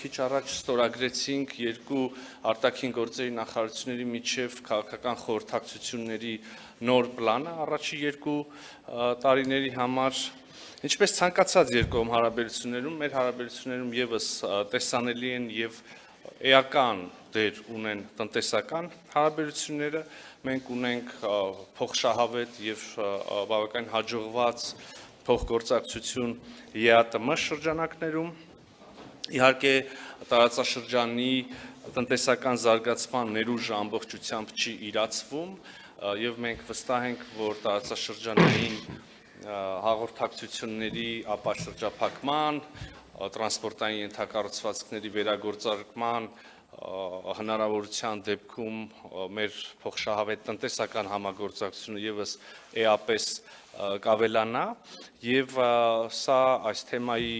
քիչ առաջ ստորագրեցինք երկու արտաքին գործերի նախարարությունների միջև քաղաքական խորհրդակցությունների նոր պլանը առաջի երկու տարիների համար, ինչպես ցանկացած երկկողմ հարաբերություններում, մեր հարաբերություններում եւս տեսանելի են եւ էական դեր ունեն տնտեսական հարաբերությունները, մենք ունենք փոխշահավետ եւ բավական հաջողված փոխգործակցություն ԵԱՏՄ շրջանակներում, իհարկե տարածաշրջանի տնտեսական զարգացման ներուժը ամբողջությամբ չի իրացվում եւ մենք վստահ ենք, որ տարածաշրջանային հաղորդակցությունների ապաշրջափակման, տրանսպորտային ենթակառուցվածքների վերագործարկման հնարավորության դեպքում մեր փոխշահավետ տնտեսական համագործակցությունը եւս էապես կավելանա եւ սա այս թեմայի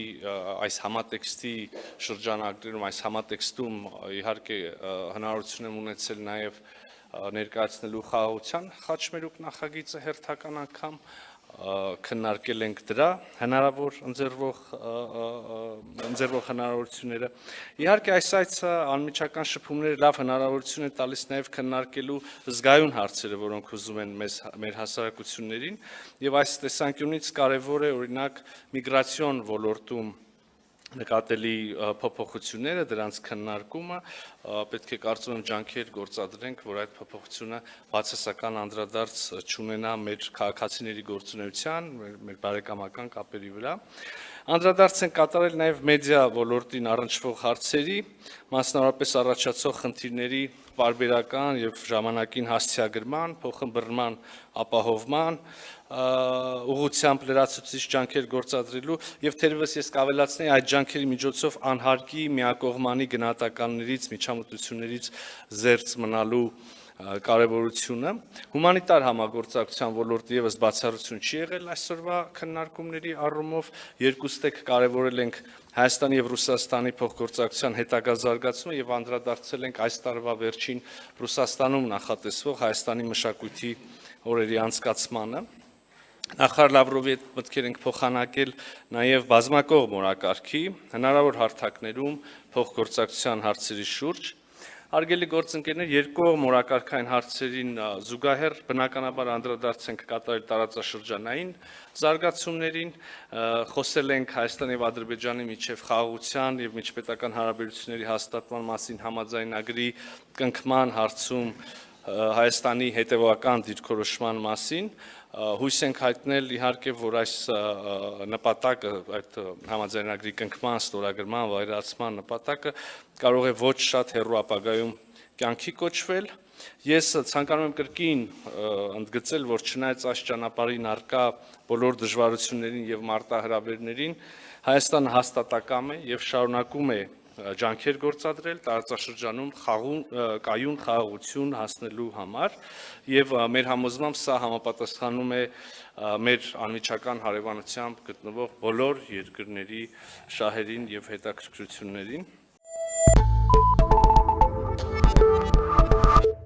այս համատեքստի շրջանակներում այս համատեքստում իհարկե հնարավորություն եմ ունեցել նաեւ ներկայացնելու խաղաղության խաչմերուկ նախագիծը հերթական անգամ քննարկել ենք դրա հնարավոր ընձեռվող հնարավորությունները։ Իհարկե այս այցը անմիջական շփումները լավ հնարավորություն է տալիս նաև քննարկելու զգայուն հարցերը, որոնք հուզում են մեր հասարակություններին, եւ այս տեսանկյունից կարևոր է օրինակ միգրացիոն ոլորտում նկատելի փոփոխությունները, դրանց քննարկումը, պետք է կարծում եմ ջանքեր գործադրենք, որ այդ փոփոխությունը բացասական անդրադարձ չունենա մեր քաղաքացիների գործունեության, մեր բարեկամական կապերի վրա։ Անդրադարձ են կատարել նաև մեդիա ոլորտին առնչվող հարցերի, մասնավորապես առաջացող խնդիրների պարբերական եւ ժամանակին հասցեագրման, փոխըմբռնման ապահովման ուղղությամբ լրացուցիչ ջանքեր գործադրելու եւ թերևս ես կավելացնեի այդ ջանքերի միջոցով անհարկի միակողմանի գնահատականներից, միջամտություններից զերծ մնալու կարևորությունը։ Հումանիտար համագործակցության ոլորտը եւս բացառություն չի եղել այսօրվա քննարկումների առումով, երկուստեք կարևորել ենք Հայաստանի եւ Ռուսաստանի փոխգործակցության հետագա զարգացումը եւ անդրադարձել ենք այս տարվա վերջին Ռուսաստանում նախատեսվող Հայաստանի մշակույթի օրերի անցկացմանը։ Նախարար Լավրովի հետ մտքեր ենք փոխանակել նաև բազմակողմ օրակարգի հնարավոր հարթակներում փոխգործակցության հարցերի շուրջ։ Հարգելի գործընկերներ, երկկողմ օրակարգային հարցերին զուգահեռ բնականաբար անդրադարձ ենք կատարել տարածաշրջանային զարգացումներին, խոսել ենք Հայաստանի եւ Ադրբեջանի միջև խաղաղության եւ միջպետական հարաբերությունների հաստատման մասին համաձայնագրի կնքման հարցում Հայաստանի հետևողական դիրքորոշման մասին, հույս ենք հայտնել իհարկե, որ այս նպատակը, այդ համաձայնագրի կնքման, ստորագրման, վայրացման նպատակը կարող է ոչ շատ հեռու ապագայում կյանքի կոչվել։ Ես ցանկանում եմ կրկին ընդգծել, որ չնայած այս ճանապարհին առկա բոլոր դժվարություններին եւ մարտահրավերներին, Հայաստանը հաստատակամ է եւ շարունակում է ջանքեր գործադրել տարածաշրջանում կայուն խաղաղություն հասնելու համար եւ մեր համոզմամբ սա համապատասխանում է մեր անմիջական հարևանությամբ գտնվող բոլոր երկրների շահերին եւ հետաքրքրություններին։